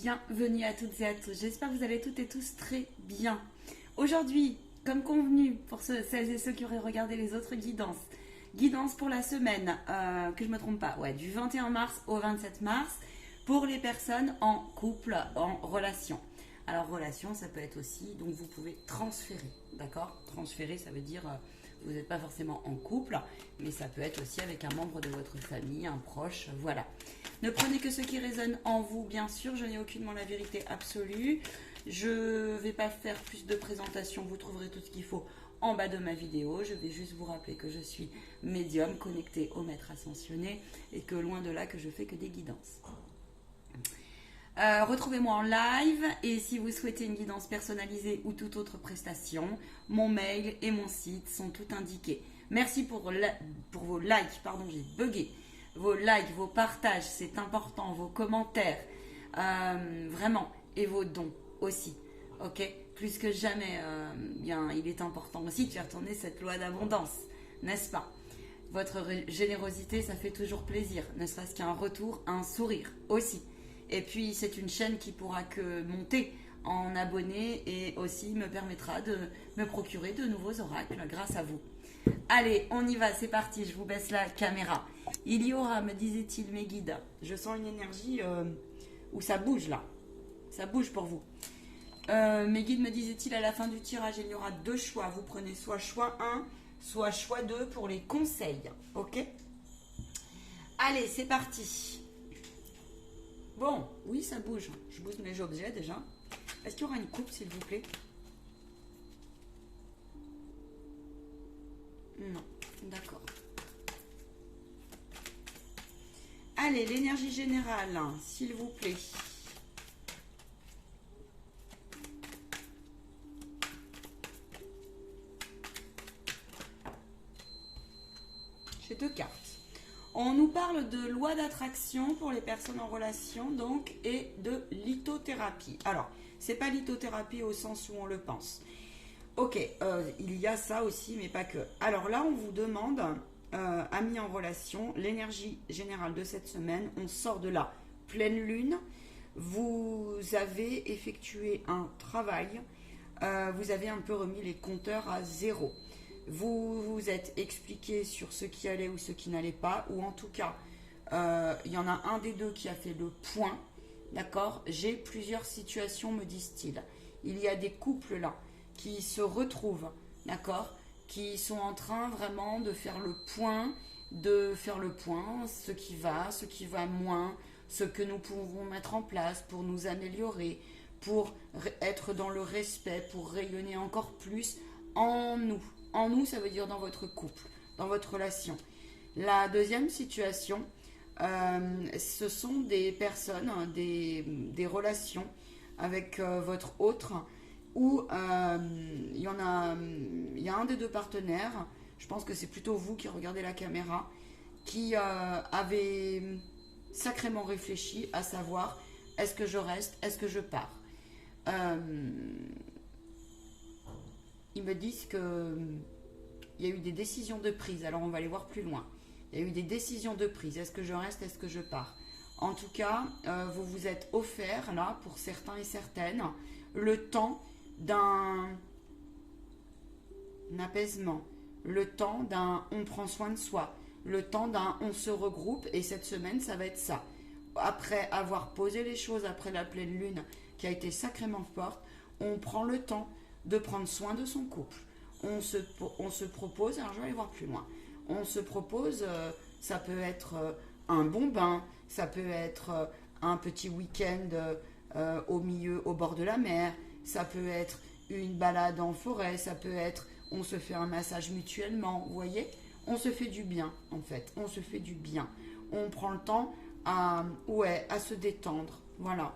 bienvenue à toutes et à tous. J'espère que vous allez toutes et tous très bien. Aujourd'hui, comme convenu, pour celles et ceux qui auraient regardé les autres guidances pour la semaine, que je ne me trompe pas, ouais, du 21 mars au 27 mars, pour les personnes en couple, en relation. Alors relation, ça peut être aussi, donc vous pouvez transférer, d'accord? Transférer, ça veut dire, vous n'êtes pas forcément en couple, mais ça peut être aussi avec un membre de votre famille, un proche, voilà. Ne prenez que ce qui résonne en vous, bien sûr, je n'ai aucunement la vérité absolue. Je ne vais pas faire plus de présentations, vous trouverez tout ce qu'il faut en bas de ma vidéo. Je vais juste vous rappeler que je suis médium, connecté au maître ascensionné, et que loin de là, que je fais que des guidances. Retrouvez-moi en live et si vous souhaitez une guidance personnalisée ou toute autre prestation, mon mail et mon site sont tout indiqués. Merci pour vos likes, pardon, j'ai bugué. Vos likes, vos partages, c'est important, vos commentaires, vraiment, et vos dons aussi, ok? Plus que jamais, bien, il est important aussi de faire tourner cette loi d'abondance, n'est-ce pas? Votre générosité, ça fait toujours plaisir, ne serait-ce qu'un retour, un sourire aussi. Et puis, c'est une chaîne qui pourra que monter en abonnés et aussi me permettra de me procurer de nouveaux oracles grâce à vous. Allez, on y va, c'est parti, je vous baisse la caméra. Il y aura, me disait-il, mes guides. Je sens une énergie où ça bouge là. Ça bouge pour vous. Mes guides, me disait-il, à la fin du tirage, il y aura deux choix. Vous prenez soit choix 1, soit choix 2 pour les conseils. Ok? Allez, c'est parti. Bon, oui, ça bouge. Je bouge mes objets déjà. Est-ce qu'il y aura une coupe, s'il vous plaît? Non, d'accord. Allez, l'énergie générale, s'il vous plaît. J'ai deux cartes. On nous parle de loi d'attraction pour les personnes en relation, donc, et de lithothérapie. Alors, c'est pas lithothérapie au sens où on le pense. Ok, il y a ça aussi, mais pas que. Alors là, on vous demande, amis en relation, l'énergie générale de cette semaine. On sort de la pleine lune. Vous avez effectué un travail. Vous avez un peu remis les compteurs à zéro. Vous vous êtes expliqué sur ce qui allait ou ce qui n'allait pas, ou en tout cas, il y en a un des deux qui a fait le point, d'accord? J'ai plusieurs situations, me disent-ils. Il y a des couples là qui se retrouvent, d'accord? Qui sont en train vraiment de faire le point, ce qui va moins, ce que nous pouvons mettre en place pour nous améliorer, pour être dans le respect, pour rayonner encore plus en nous. En nous, ça veut dire dans votre couple, dans votre relation. La deuxième situation, ce sont des personnes, des relations avec votre autre, où il y a un des deux partenaires, je pense que c'est plutôt vous qui regardez la caméra, qui avait sacrément réfléchi à savoir, est-ce que je reste, est-ce que je pars? Ils me disent que il y a eu des décisions de prise. Alors on va aller voir plus loin. Il y a eu des décisions de prise. Est-ce que je reste, est-ce que je pars? En tout cas, vous vous êtes offert là, pour certains et certaines, le temps d'un apaisement, le temps d'un on prend soin de soi, le temps d'un on se regroupe, et cette semaine ça va être ça. Après avoir posé les choses, après la pleine lune qui a été sacrément forte, on prend le temps de prendre soin de son couple. On se propose, alors je vais aller voir plus loin, on se propose, ça peut être un bon bain, ça peut être un petit week-end au bord de la mer, ça peut être une balade en forêt, ça peut être, on se fait un massage mutuellement, vous voyez, on se fait du bien en fait, on se fait du bien, on prend le temps à se détendre, voilà,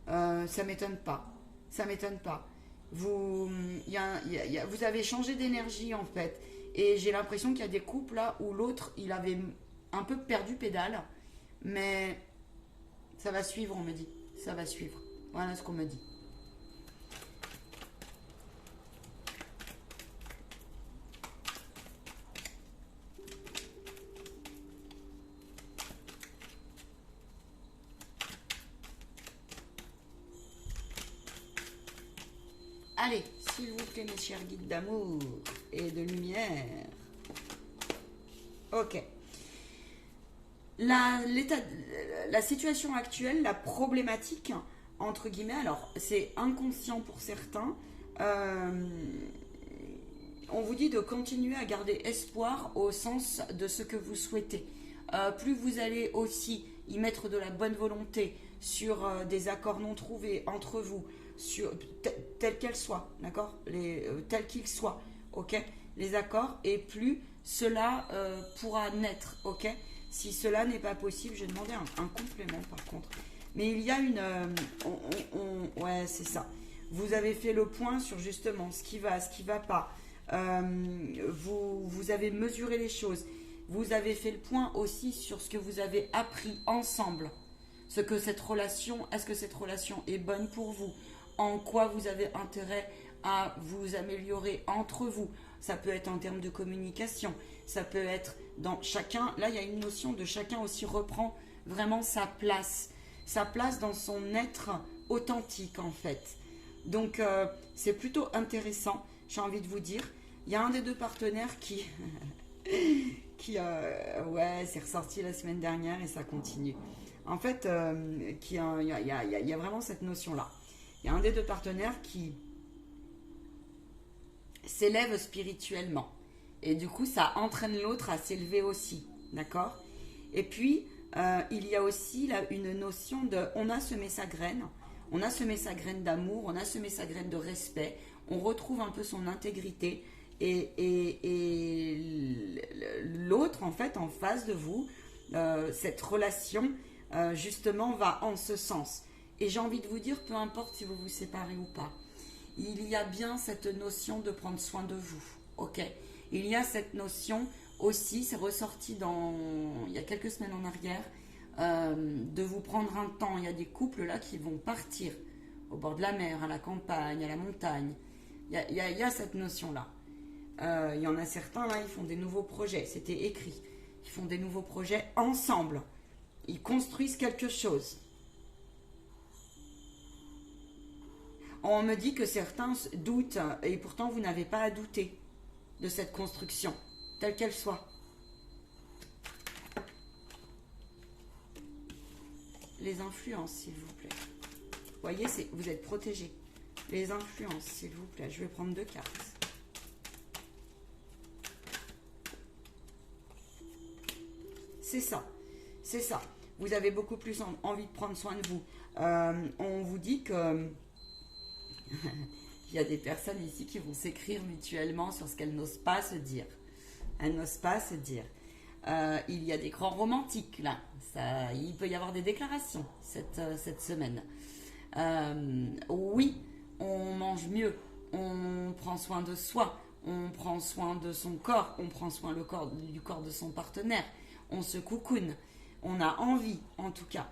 ça m'étonne pas. Vous avez changé d'énergie en fait, et j'ai l'impression qu'il y a des couples là où l'autre il avait un peu perdu pédale, mais ça va suivre, on me dit, ça va suivre, voilà ce qu'on me dit. Allez, s'il vous plaît, mes chers guides d'amour et de lumière. Ok. La situation actuelle, la problématique, entre guillemets, alors c'est inconscient pour certains, on vous dit de continuer à garder espoir au sens de ce que vous souhaitez. Plus vous allez aussi y mettre de la bonne volonté sur des accords non trouvés entre vous, tels qu'elles soient, d'accord, tels qu'ils soient, ok, les accords, et plus cela pourra naître, ok. Si cela n'est pas possible, j'ai demandé un complément par contre. Mais il y a une... ouais, c'est ça. Vous avez fait le point sur justement ce qui va pas. Vous avez mesuré les choses. Vous avez fait le point aussi sur ce que vous avez appris ensemble. Est-ce que cette relation est bonne pour vous? En quoi vous avez intérêt à vous améliorer entre vous? Ça peut être en termes de communication. Ça peut être dans chacun. Là, il y a une notion de chacun aussi reprend vraiment sa place dans son être authentique en fait. Donc, c'est plutôt intéressant, j'ai envie de vous dire. Il y a un des deux partenaires qui... ouais, c'est ressorti la semaine dernière et ça continue. En fait, il y a vraiment cette notion-là. Il y a un des deux partenaires qui s'élève spirituellement. Et du coup, ça entraîne l'autre à s'élever aussi. D'accord? Et puis, il y a aussi là, une notion de... On a semé sa graine. On a semé sa graine d'amour. On a semé sa graine de respect. On retrouve un peu son intégrité. Et l'autre, en fait, en face de vous, cette relation, justement, va en ce sens. Et j'ai envie de vous dire, peu importe si vous vous séparez ou pas, il y a bien cette notion de prendre soin de vous, ok? Il y a cette notion aussi, c'est ressorti il y a quelques semaines en arrière, de vous prendre un temps. Il y a des couples là qui vont partir au bord de la mer, à la campagne, à la montagne. Il y a cette notion-là. Il y en a certains là, ils font des nouveaux projets, c'était écrit. Ils font des nouveaux projets ensemble. Ils construisent quelque chose. On me dit que certains doutent, et pourtant vous n'avez pas à douter de cette construction, telle qu'elle soit. Les influences, s'il vous plaît. Vous voyez, vous êtes protégés. Les influences, s'il vous plaît. Je vais prendre 2 cartes. C'est ça. C'est ça. Vous avez beaucoup plus envie de prendre soin de vous. On vous dit que... il y a des personnes ici qui vont s'écrire mutuellement sur ce qu'elles n'osent pas se dire. Elles n'osent pas se dire. Il y a des grands romantiques là. Il peut y avoir des déclarations cette semaine. Oui, on mange mieux. On prend soin de soi. On prend soin de son corps. On prend soin du corps de son partenaire. On se coucoune. On a envie, en tout cas.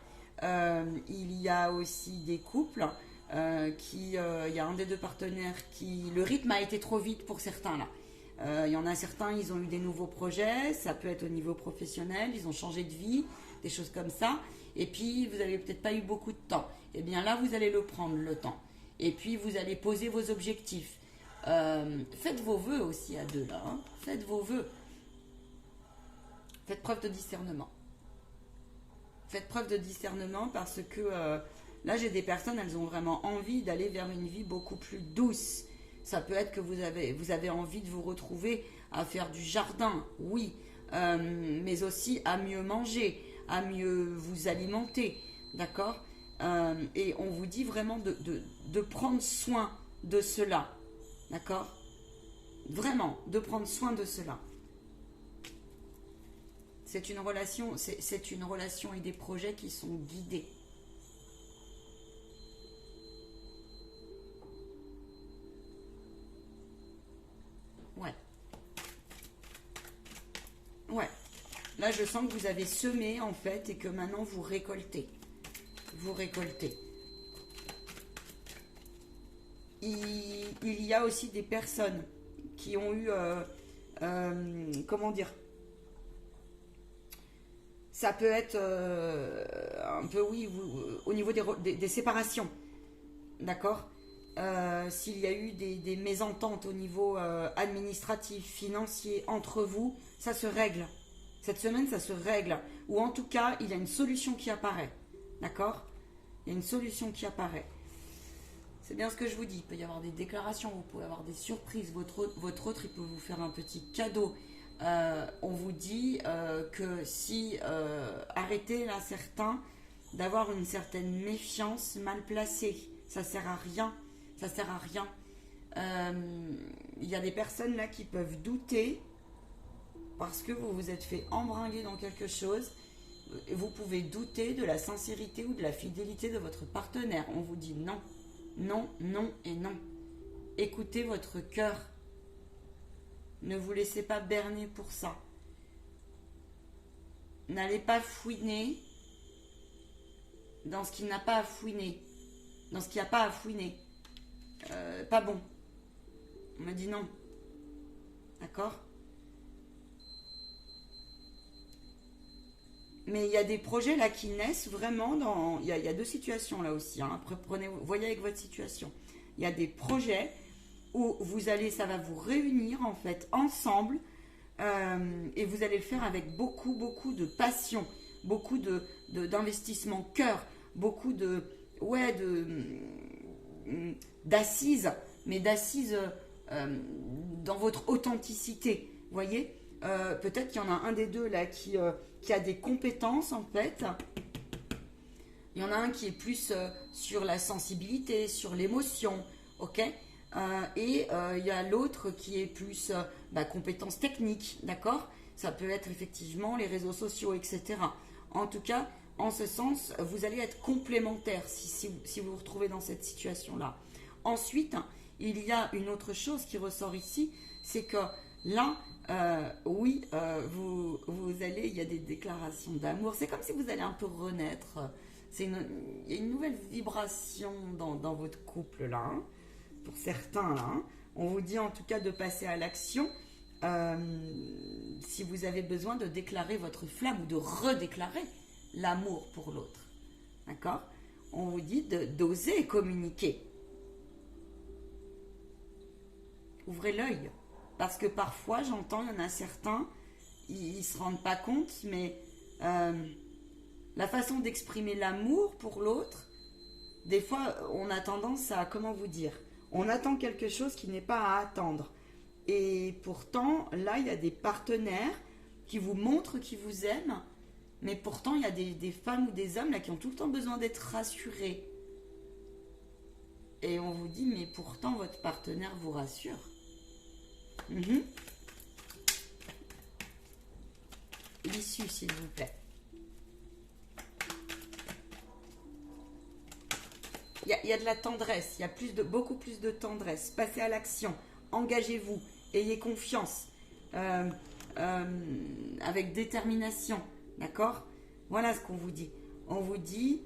Il y a aussi des couples... il y a un des deux partenaires qui... Le rythme a été trop vite pour certains là. Il y en a certains, ils ont eu des nouveaux projets, ça peut être au niveau professionnel, ils ont changé de vie, des choses comme ça. Et puis, vous n'avez peut-être pas eu beaucoup de temps. Et bien là, vous allez le prendre, le temps. Et puis, vous allez poser vos objectifs. Faites vos vœux aussi à deux là. Hein. Faites vos vœux. Faites preuve de discernement. Faites preuve de discernement parce que... là, j'ai des personnes, elles ont vraiment envie d'aller vers une vie beaucoup plus douce. Ça peut être que vous avez envie de vous retrouver à faire du jardin, oui, mais aussi à mieux manger, à mieux vous alimenter, d'accord? Et on vous dit vraiment de prendre soin de cela, d'accord? Vraiment, de prendre soin de cela. C'est une relation et des projets qui sont guidés. Ouais. Ouais. Là, je sens que vous avez semé, en fait, et que maintenant, vous récoltez. Vous récoltez. Il y a aussi des personnes qui ont eu... comment dire? Ça peut être un peu, oui, au niveau des séparations. D'accord? s'il y a eu des mésententes au niveau administratif, financier, entre vous, ça se règle. Cette semaine, ça se règle. Ou en tout cas, il y a une solution qui apparaît. D'accord? Il y a une solution qui apparaît. C'est bien ce que je vous dis. Il peut y avoir des déclarations, vous pouvez avoir des surprises. Votre autre, il peut vous faire un petit cadeau. On vous dit que si arrêtez là certains d'avoir une certaine méfiance mal placée. Ça sert à rien. Ça sert à rien. Il y a des personnes là qui peuvent douter parce que vous vous êtes fait embringuer dans quelque chose. Vous pouvez douter de la sincérité ou de la fidélité de votre partenaire. On vous dit non, non, non et non. Écoutez votre cœur. Ne vous laissez pas berner pour ça. N'allez pas fouiner dans ce qui n'a pas à fouiner. Dans ce qui n'a pas à fouiner. Pas bon. On me dit non. D'accord? Mais il y a des projets là qui naissent vraiment dans... Il y a deux situations là aussi. Hein. Après, voyez avec votre situation. Il y a des projets où vous allez, ça va vous réunir en fait ensemble et vous allez le faire avec beaucoup, beaucoup de passion, beaucoup d'investissement cœur, beaucoup d'assises, mais d'assises dans votre authenticité. Voyez, peut-être qu'il y en a un des deux là qui a des compétences en fait. Il y en a un qui est plus sur la sensibilité, sur l'émotion, ok? Et il y a l'autre qui est plus compétences techniques, d'accord? Ça peut être effectivement les réseaux sociaux, etc. En tout cas, en ce sens, vous allez être complémentaires si vous vous retrouvez dans cette situation-là. Ensuite, il y a une autre chose qui ressort ici, c'est que là, vous allez, il y a des déclarations d'amour. C'est comme si vous allez un peu renaître. Il y a une nouvelle vibration dans votre couple là. Hein. Pour certains là. Hein. On vous dit en tout cas de passer à l'action. Si vous avez besoin de déclarer votre flamme ou de redéclarer l'amour pour l'autre. D'accord? On vous dit d'oser communiquer. Ouvrez l'œil. Parce que parfois, j'entends, il y en a certains, ils ne se rendent pas compte, mais la façon d'exprimer l'amour pour l'autre, des fois, on a tendance à, comment vous dire, on attend quelque chose qui n'est pas à attendre. Et pourtant, là, il y a des partenaires qui vous montrent qu'ils vous aiment, mais pourtant, il y a des femmes ou des hommes là qui ont tout le temps besoin d'être rassurés. Et on vous dit, mais pourtant, votre partenaire vous rassure. L'issue, s'il vous plaît. Il y a de la tendresse, il y a beaucoup plus de tendresse. Passez à l'action, engagez-vous, ayez confiance, avec détermination, d'accord? Voilà ce qu'on vous dit. On vous dit...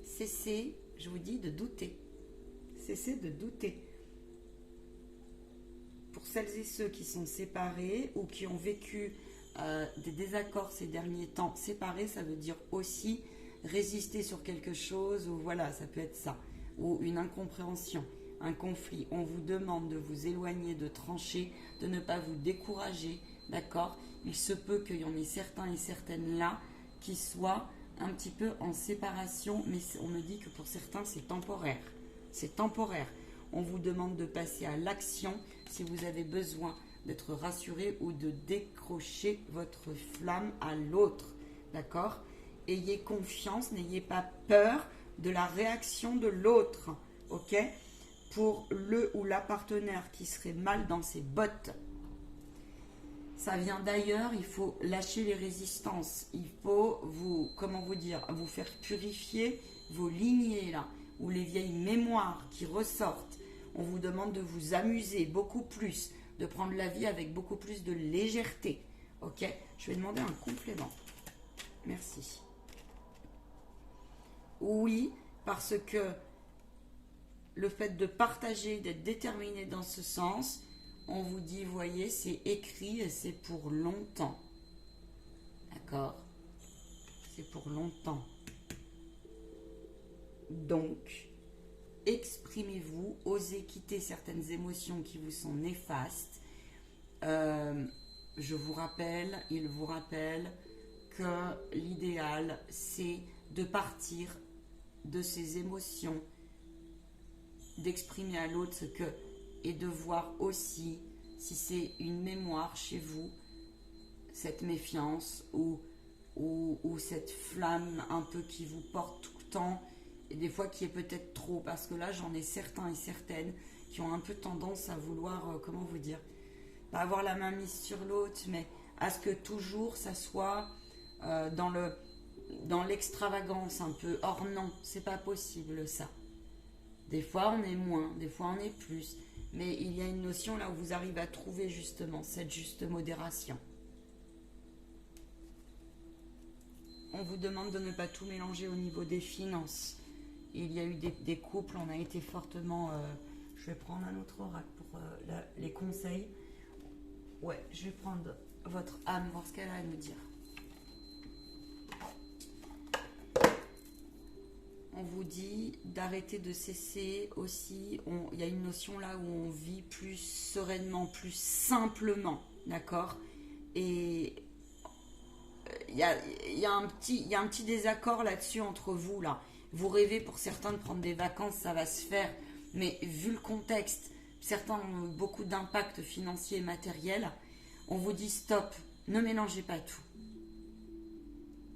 cessez, je vous dis, de douter. Cessez de douter. Pour celles et ceux qui sont séparés ou qui ont vécu des désaccords ces derniers temps, séparés, ça veut dire aussi résister sur quelque chose, ou voilà, ça peut être ça, ou une incompréhension, un conflit. On vous demande de vous éloigner, de trancher, de ne pas vous décourager, d'accord? Il se peut qu'il y en ait certains et certaines là qui soient un petit peu en séparation, mais on me dit que pour certains c'est temporaire. C'est temporaire. On vous demande de passer à l'action si vous avez besoin d'être rassuré ou de décrocher votre flamme à l'autre. D'accord? Ayez confiance, n'ayez pas peur de la réaction de l'autre. Ok? Pour le ou la partenaire qui serait mal dans ses bottes. Ça vient d'ailleurs, il faut lâcher les résistances. Il faut vous faire purifier vos lignées là, ou les vieilles mémoires qui ressortent. On vous demande de vous amuser beaucoup plus, de prendre la vie avec beaucoup plus de légèreté. Ok? Je vais demander un complément. Merci. Oui, parce que le fait de partager, d'être déterminé dans ce sens, on vous dit, voyez, c'est écrit et c'est pour longtemps. D'accord? c'est pour longtemps. Donc, exprimez-vous, osez quitter certaines émotions qui vous sont néfastes. Je vous rappelle, il vous rappelle que l'idéal, c'est de partir de ces émotions, d'exprimer à l'autre ce que, et de voir aussi si c'est une mémoire chez vous, cette méfiance ou cette flamme un peu qui vous porte tout le temps, et des fois qui est peut-être trop, parce que là j'en ai certains et certaines qui ont un peu tendance à vouloir, comment vous dire, pas avoir la main mise sur l'autre, mais à ce que toujours ça soit dans l'extravagance un peu. Or non, c'est pas possible ça. Des fois on est moins, des fois on est plus, mais il y a une notion là où vous arrivez à trouver justement cette juste modération. On vous demande de ne pas tout mélanger au niveau des finances. Il y a eu des couples, on a été fortement... je vais prendre un autre oracle pour les conseils. Ouais, je vais prendre votre âme, voir ce qu'elle a à nous dire. On vous dit d'arrêter de cesser aussi. Il y a une notion là où on vit plus sereinement, plus simplement, d'accord? Et il y a un petit désaccord là-dessus entre vous, là. Vous rêvez pour certains de prendre des vacances, ça va se faire. Mais vu le contexte, certains ont beaucoup d'impact financier et matériel. On vous dit stop, ne mélangez pas tout.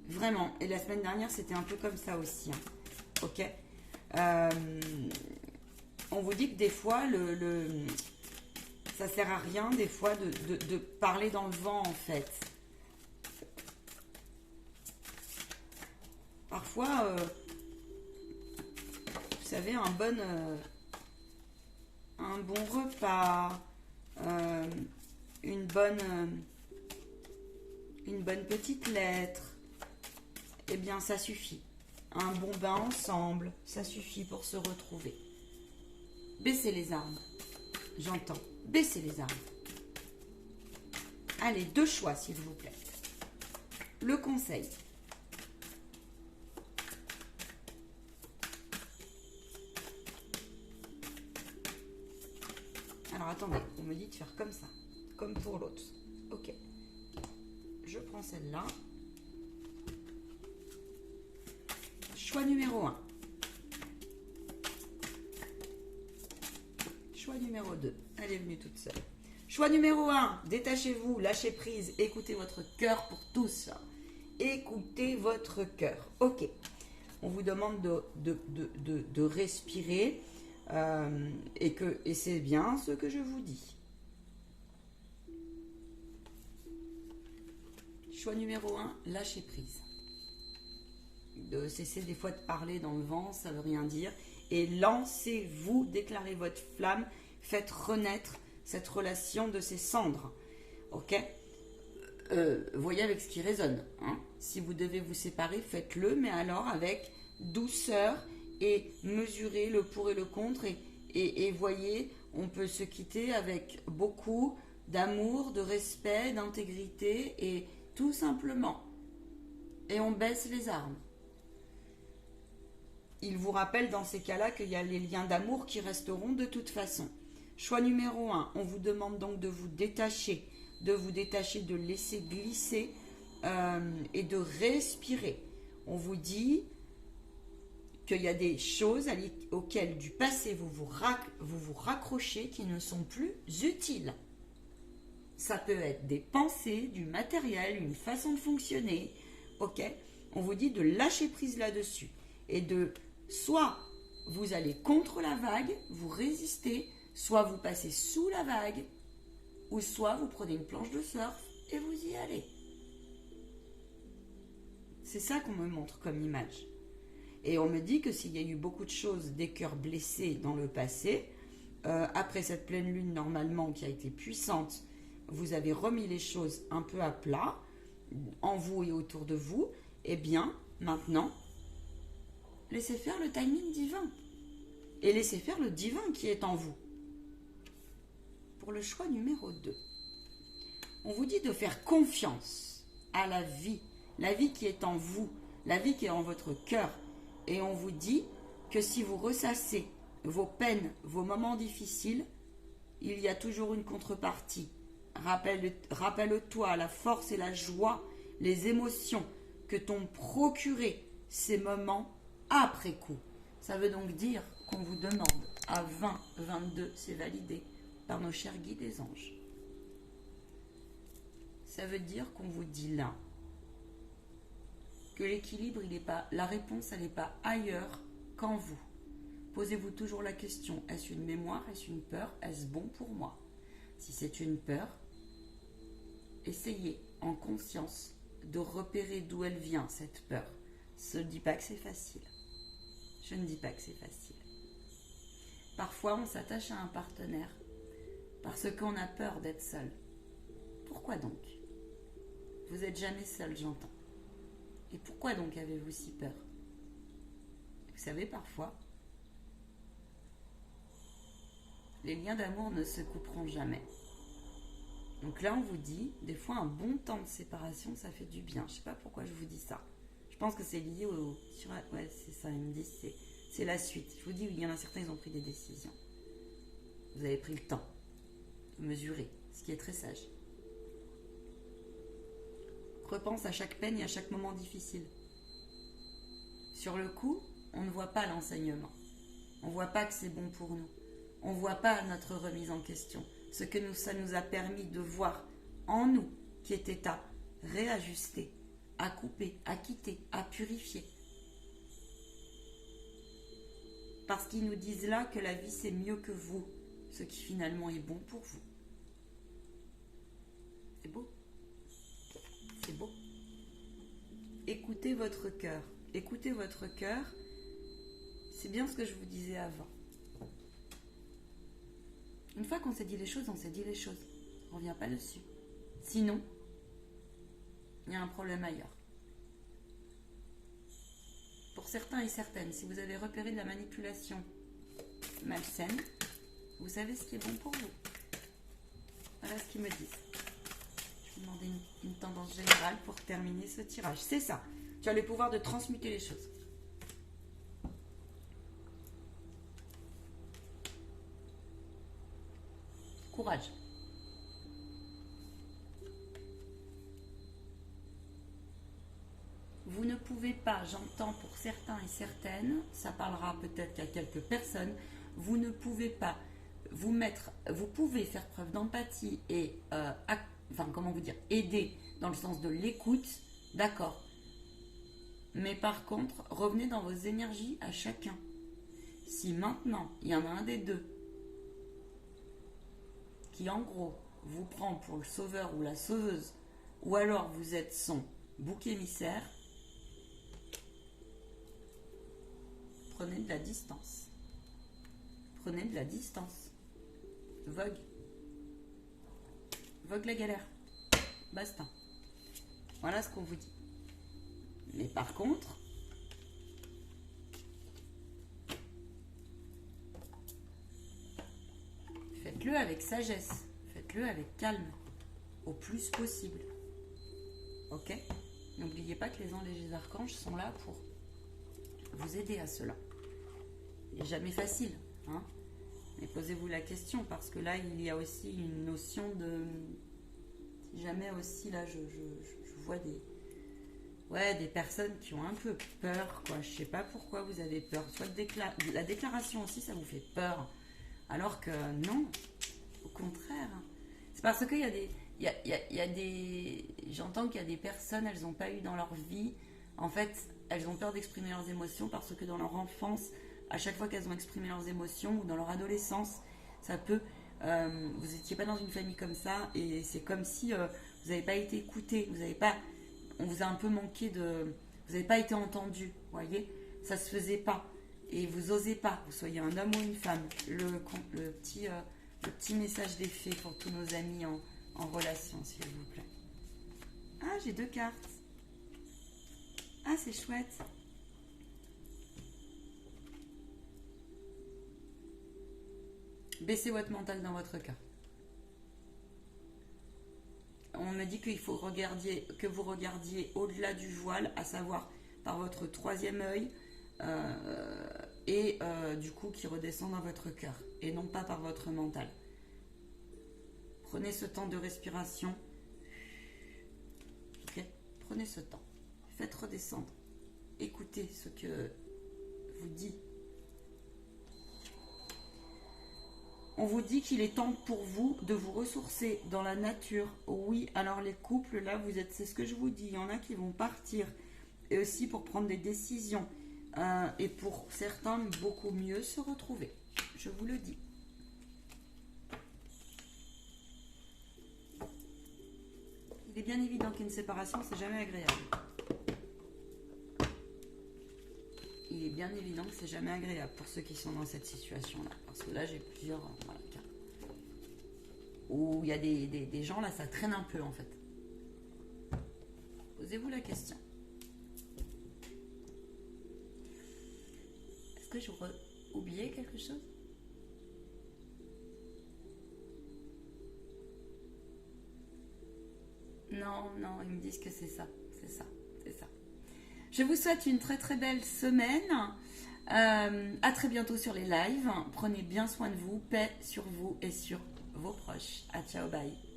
Vraiment. Et la semaine dernière, c'était un peu comme ça aussi. Hein. Ok. On vous dit que des fois, ça sert à rien, des fois, de parler dans le vent, en fait. Parfois, vous savez, un bon repas, une bonne petite lettre, eh bien, ça suffit. Un bon bain ensemble, ça suffit pour se retrouver. Baissez les armes. J'entends. Baissez les armes. Allez, 2 choix, s'il vous plaît. Le conseil. Alors, attendez. On me dit de faire comme ça. Comme pour l'autre. Ok. Je prends celle-là. Choix numéro 1. Choix numéro 2. Elle est venue toute seule. Choix numéro 1. Détachez-vous, lâchez prise, écoutez votre cœur pour tous. Écoutez votre cœur. Ok. On vous demande de respirer et c'est bien ce que je vous dis. Choix numéro 1. Lâchez prise. De cesser des fois de parler dans le vent, ça veut rien dire. Et lancez-vous, déclarez votre flamme, faites renaître cette relation de ses cendres. Ok? Voyez avec ce qui résonne. Hein? Si vous devez vous séparer, faites-le, mais alors avec douceur et mesurez le pour et le contre. Et voyez, on peut se quitter avec beaucoup d'amour, de respect, d'intégrité et tout simplement. Et on baisse les armes. Il vous rappelle dans ces cas-là qu'il y a les liens d'amour qui resteront de toute façon. Choix numéro 1, on vous demande donc de vous détacher, de laisser glisser et de respirer. On vous dit qu'il y a des choses auxquelles du passé vous vous raccrochez qui ne sont plus utiles. Ça peut être des pensées, du matériel, une façon de fonctionner. Ok, on vous dit de lâcher prise là-dessus et de soit vous allez contre la vague, vous résistez, soit vous passez sous la vague, ou soit vous prenez une planche de surf et vous y allez. C'est ça qu'on me montre comme image. Et on me dit que s'il y a eu beaucoup de choses, des cœurs blessés dans le passé, après cette pleine lune normalement qui a été puissante, vous avez remis les choses un peu à plat, en vous et autour de vous, eh bien, maintenant, laissez faire le timing divin. Et laissez faire le divin qui est en vous. Pour le choix numéro 2, on vous dit de faire confiance à la vie qui est en vous. la vie qui est en votre cœur. Et on vous dit que si vous ressassez vos peines, vos moments difficiles, il y a toujours une contrepartie. Rappelle-toi la force et la joie, les émotions que t'ont procuré ces moments après coup. Ça veut donc dire qu'on vous demande à 20, 22, c'est validé par nos chers guides des anges. Ça veut dire qu'on vous dit là que l'équilibre, il n'est pas, la réponse, elle n'est pas ailleurs qu'en vous. Posez-vous toujours la question, est-ce une mémoire, est-ce une peur, est-ce bon pour moi? Si c'est une peur, essayez en conscience de repérer d'où elle vient, cette peur. Je ne dis pas que c'est facile. Je ne dis pas que c'est facile. Parfois, on s'attache à un partenaire parce qu'on a peur d'être seul. Pourquoi donc? Vous n'êtes jamais seul, j'entends. Et pourquoi donc avez-vous si peur? Vous savez, parfois, les liens d'amour ne se couperont jamais. Donc là, on vous dit, des fois, un bon temps de séparation, ça fait du bien. Je ne sais pas pourquoi je vous dis ça. Je pense que c'est lié au... Ouais, c'est ça, ils me disent, c'est la suite. Je vous dis, il y en a certains, ils ont pris des décisions. Vous avez pris le temps de mesurer, ce qui est très sage. Repense à chaque peine et à chaque moment difficile. Sur le coup, on ne voit pas l'enseignement. On ne voit pas que c'est bon pour nous. On ne voit pas notre remise en question. Ce que ça nous a permis de voir en nous, qui était à réajuster, à couper, à quitter, à purifier. Parce qu'ils nous disent là que la vie c'est mieux que vous, ce qui finalement est bon pour vous. C'est beau. C'est beau. Écoutez votre cœur. Écoutez votre cœur. C'est bien ce que je vous disais avant. Une fois qu'on s'est dit les choses, on s'est dit les choses. On ne revient pas dessus. Sinon, il y a un problème ailleurs. Pour certains et certaines, si vous avez repéré de la manipulation malsaine, vous savez ce qui est bon pour vous. Voilà ce qu'ils me disent. Je vais demander une tendance générale pour terminer ce tirage. C'est ça. Tu as le pouvoir de transmuter les choses. Courage. Vous ne pouvez pas, j'entends pour certains et certaines, ça parlera peut-être qu'à quelques personnes, vous ne pouvez pas vous mettre, vous pouvez faire preuve d'empathie et, aider dans le sens de l'écoute, d'accord. Mais par contre, revenez dans vos énergies à chacun. Si maintenant, il y en a un des deux qui en gros vous prend pour le sauveur ou la sauveuse, ou alors vous êtes son bouc émissaire, prenez de la distance. Prenez de la distance. Vogue. Vogue la galère. Basta. Voilà ce qu'on vous dit. Mais par contre, faites-le avec sagesse, faites-le avec calme, au plus possible. Ok? N'oubliez pas que les anges et les archanges sont là pour vous aider à cela. Il n'est jamais facile, hein? Mais posez-vous la question, parce que là, il y a aussi une notion de... Si jamais aussi, là, je vois des personnes qui ont un peu peur, quoi. Je sais pas pourquoi vous avez peur. Soit la déclaration aussi, ça vous fait peur. Alors que non, au contraire. C'est parce qu'il y a des... J'entends qu'il y a des personnes, elles n'ont pas eu dans leur vie, en fait, elles ont peur d'exprimer leurs émotions parce que dans leur enfance, à chaque fois qu'elles ont exprimé leurs émotions, ou dans leur adolescence, ça peut... vous n'étiez pas dans une famille comme ça, et c'est comme si vous n'avez pas été écouté, on vous a un peu manqué de... Vous n'avez pas été entendu, vous voyez? Ça ne se faisait pas. Et vous n'osez pas, vous soyez un homme ou une femme. Le petit message des fées pour tous nos amis en relation, s'il vous plaît. Ah, j'ai 2 cartes. Ah, c'est chouette. Baissez votre mental dans votre cœur. On me dit qu'il faut que vous regardiez au-delà du voile, à savoir par votre troisième œil et du coup qui redescend dans votre cœur et non pas par votre mental. Prenez ce temps de respiration. Ok, prenez ce temps. Faites redescendre. Écoutez ce que vous dit. On vous dit qu'il est temps pour vous de vous ressourcer dans la nature. Oui, alors les couples, là, vous êtes, c'est ce que je vous dis. Il y en a qui vont partir et aussi pour prendre des décisions. Et pour certains, beaucoup mieux se retrouver. Je vous le dis. Il est bien évident qu'une séparation, c'est jamais agréable. Il est bien évident que c'est jamais agréable pour ceux qui sont dans cette situation-là. Parce que là, j'ai plusieurs cas. Où il y a des gens, là, ça traîne un peu, en fait. Posez-vous la question. Est-ce que j'aurais oublié quelque chose? Non, ils me disent que c'est ça. Je vous souhaite une très très belle semaine. À très bientôt sur les lives. Prenez bien soin de vous. Paix sur vous et sur vos proches. À ciao, bye.